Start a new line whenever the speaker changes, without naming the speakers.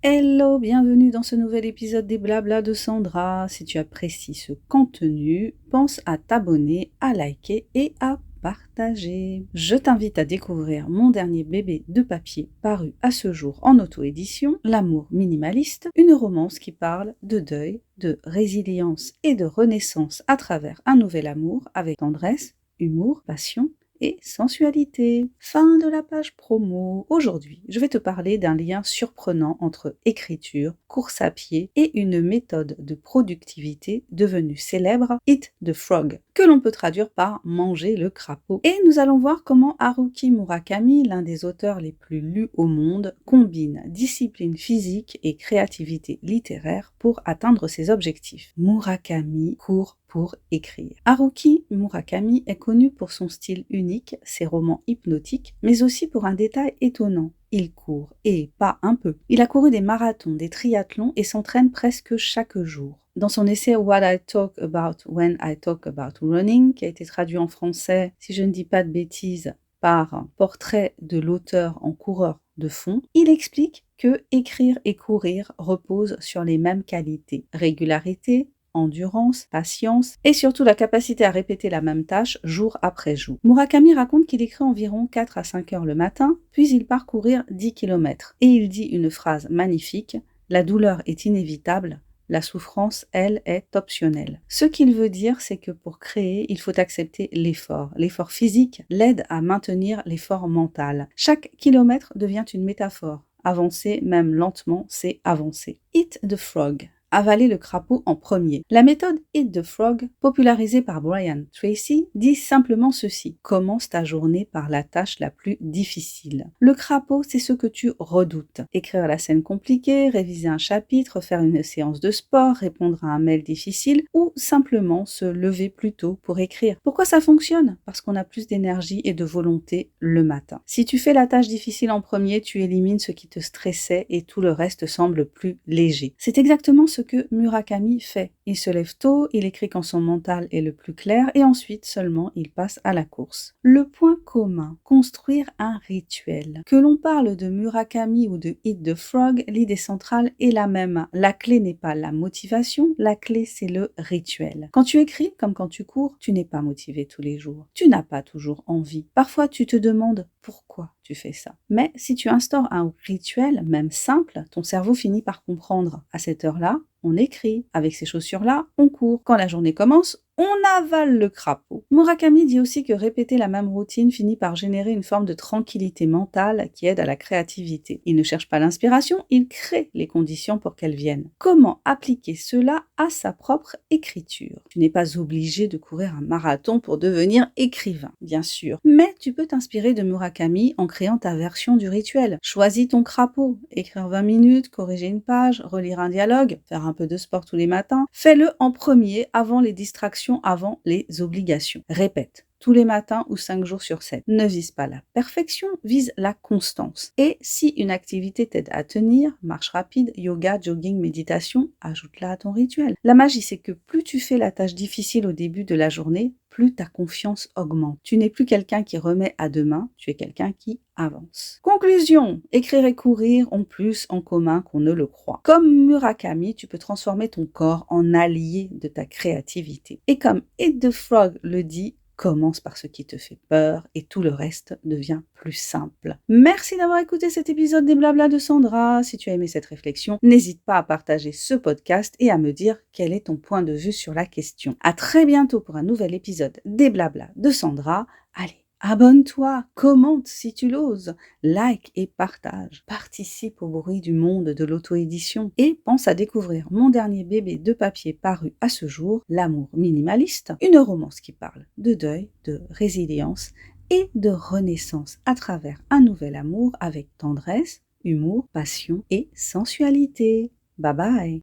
Hello, bienvenue dans ce nouvel épisode des Blabla de Sandra. Si tu apprécies ce contenu, pense à t'abonner, à liker et à partager. Je t'invite à découvrir mon dernier bébé de papier paru à ce jour en auto-édition, L'amour minimaliste, une romance qui parle de deuil, de résilience et de renaissance à travers un nouvel amour avec tendresse, humour, passion et sensualité. Fin de la page promo. Aujourd'hui, je vais te parler d'un lien surprenant entre écriture, course à pied et une méthode de productivité devenue célèbre, Eat the Frog, que l'on peut traduire par manger le crapaud. Et nous allons voir comment Haruki Murakami, l'un des auteurs les plus lus au monde, combine discipline physique et créativité littéraire pour atteindre ses objectifs. Murakami court pour écrire. Haruki Murakami est connu pour son style unique, ses romans hypnotiques, mais aussi pour un détail étonnant. Il court, et pas un peu. Il a couru des marathons, des triathlons et s'entraîne presque chaque jour. Dans son essai What I Talk About When I Talk About Running, qui a été traduit en français, si je ne dis pas de bêtises, par Portrait de l'auteur en coureur de fond, il explique que écrire et courir reposent sur les mêmes qualités. Régularité, endurance, patience et surtout la capacité à répéter la même tâche jour après jour. Murakami raconte qu'il écrit environ 4 à 5 heures le matin, puis il part courir 10 km. Et il dit une phrase magnifique, « La douleur est inévitable, la souffrance, elle, est optionnelle. » Ce qu'il veut dire, c'est que pour créer, il faut accepter l'effort. L'effort physique l'aide à maintenir l'effort mental. Chaque kilomètre devient une métaphore. Avancer, même lentement, c'est avancer. Eat the frog. Avaler le crapaud en premier. La méthode Eat the Frog, popularisée par Brian Tracy, dit simplement ceci. Commence ta journée par la tâche la plus difficile. Le crapaud, c'est ce que tu redoutes. Écrire la scène compliquée, réviser un chapitre, faire une séance de sport, répondre à un mail difficile ou simplement se lever plus tôt pour écrire. Pourquoi ça fonctionne? Parce qu'on a plus d'énergie et de volonté le matin. Si tu fais la tâche difficile en premier, tu élimines ce qui te stressait et tout le reste semble plus léger. C'est exactement ce que Murakami fait. Il se lève tôt, il écrit quand son mental est le plus clair et ensuite seulement il passe à la course. Le point commun, construire un rituel. Que l'on parle de Murakami ou de Eat the Frog, l'idée centrale est la même. La clé n'est pas la motivation, la clé c'est le rituel. Quand tu écris, comme quand tu cours, tu n'es pas motivé tous les jours. Tu n'as pas toujours envie. Parfois tu te demandes pourquoi tu fais ça. Mais si tu instaures un rituel, même simple, ton cerveau finit par comprendre. À cette heure-là, on écrit. Avec ces chaussures-là, on court. Quand la journée commence, on avale le crapaud. Murakami dit aussi que répéter la même routine finit par générer une forme de tranquillité mentale qui aide à la créativité. Il ne cherche pas l'inspiration, il crée les conditions pour qu'elle vienne. Comment appliquer cela à sa propre écriture? Tu n'es pas obligé de courir un marathon pour devenir écrivain, bien sûr. Mais tu peux t'inspirer de Murakami en créant ta version du rituel. Choisis ton crapaud. Écrire 20 minutes, corriger une page, relire un dialogue, faire un peu de sport tous les matins. Fais-le en premier avant les distractions, avant les obligations. Répète. Tous les matins ou 5 jours sur 7. Ne vise pas la perfection, vise la constance. Et si une activité t'aide à tenir, marche rapide, yoga, jogging, méditation, ajoute-la à ton rituel. La magie, c'est que plus tu fais la tâche difficile au début de la journée, plus ta confiance augmente. Tu n'es plus quelqu'un qui remet à demain, tu es quelqu'un qui avance. Conclusion, écrire et courir ont plus en commun qu'on ne le croit. Comme Murakami, tu peux transformer ton corps en allié de ta créativité. Et comme Eat the Frog le dit, commence par ce qui te fait peur et tout le reste devient plus simple. Merci d'avoir écouté cet épisode des Blabla de Sandra. Si tu as aimé cette réflexion, n'hésite pas à partager ce podcast et à me dire quel est ton point de vue sur la question. À très bientôt pour un nouvel épisode des Blabla de Sandra. Allez, abonne-toi, commente si tu l'oses, like et partage. Participe au bruit du monde de l'auto-édition et pense à découvrir mon dernier bébé de papier paru à ce jour, L'amour minimaliste, une romance qui parle de deuil, de résilience et de renaissance à travers un nouvel amour avec tendresse, humour, passion et sensualité. Bye bye!